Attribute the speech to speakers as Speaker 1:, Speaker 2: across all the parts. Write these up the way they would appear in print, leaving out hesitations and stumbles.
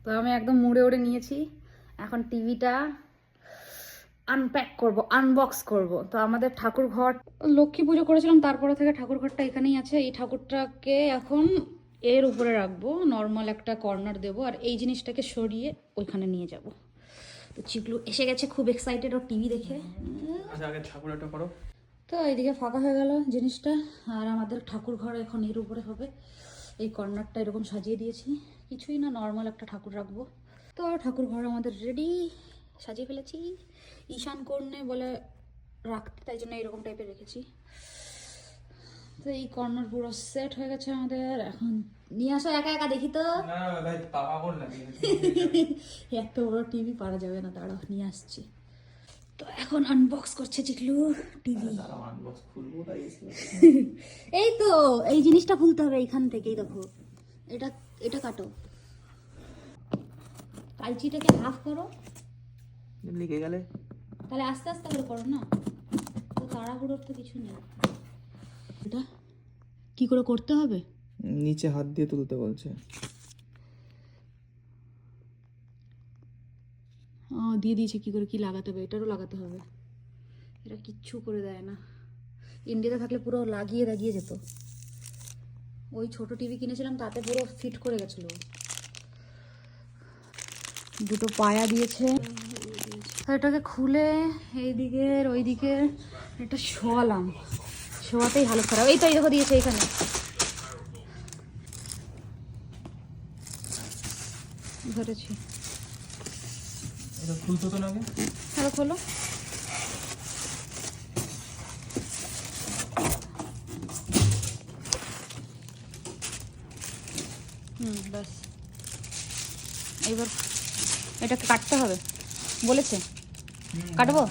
Speaker 1: তো আমি একদম মুড়ে উড়ে নিয়েছি। এখন টিভিটা আনপ্যাক করব, আনবক্স করব। তো আমাদের ঠাকুর ঘর লক্ষ্মী পুজো করেছিলাম, তারপরে থেকে ঠাকুর ঘরটা এখানেই আছে। এই ঠাকুরটাকে এখন এর উপরে রাখবো, নর্মাল একটা কর্নার দেবো, আর এই জিনিসটাকে সরিয়ে ওইখানে নিয়ে যাব। তো চিকলু এসে গেছে, খুব এক্সাইটেড ও টিভি দেখে।
Speaker 2: আচ্ছা আগে ঠাকুরটা করো।
Speaker 1: তো এইদিকে ফাঁকা হয়ে গেল জিনিসটা, আর আমাদের ঠাকুর ঘর এখন এর উপরে হবে। এই কর্নারটা এরকম সাজিয়ে দিয়েছি, কিছুই না, নর্মাল একটা ঠাকুর রাখবো। তো ঠাকুর ঘর আমাদের রেডি, সাজিয়ে ফেলেছি। ঈশান কোণে বলে রাখতে, তাই জন্য এরকম টাইপের রেখেছি। তো এই কর্নার পুরো সেট হয়ে গেছে আমাদের। এখন নিয়ে আসো, একা একা দেখি তো।
Speaker 2: না ভাই পাপা কোন লাগে
Speaker 1: এত বড় টিভি পারা যাবে না, দাঁড়াও নিয়ে আসছি। তো এখন আনবক্স করছে চিকলু টিভি।
Speaker 2: আনবক্স খুলবো তাই
Speaker 1: এই তো এই জিনিসটা খুলতে হবে এইখান থেকেই, দেখো এটা, এটা কাটো, কালচিটাকে হাফ করো,
Speaker 2: লিখে গেলে
Speaker 1: তাহলে আস্তে আস্তে করে করো না, তো তাড়াহুড়োর তো কিছু নেই। এটা কি করে করতে হবে?
Speaker 2: নিচে হাত দিয়ে তুলতে বলছে।
Speaker 1: দিয়ে দিয়েছে কি করে, কি লাগাতে হবে, এটারও লাগাতে হবে। এটা কিচ্ছু করে দেয় না। ইন্ডিয়াতে থাকলে পুরো লাগিয়ে দাগিয়ে যেত। ওই ছোট টিভি কিনেছিলাম, তাতে পুরো ফিট করে গেছিলো। দুটো পায়া দিয়েছে। এটাকে খুলে এই দিকের ওই দিকের এটা শোয়ালাম, শোয়াতেই হালত খারাপ। এই তো এই দেখো দিয়েছে এখানে, ধরেছি।
Speaker 2: এটা খুলতো তো না আগে।
Speaker 1: হ্যালো, খোলো। ব্যাস এবার এটাকে কাটতে হবে বলেছে, কাটবো।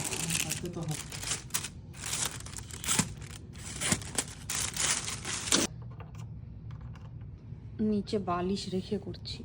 Speaker 1: নিচে বালিশ রেখে করছি।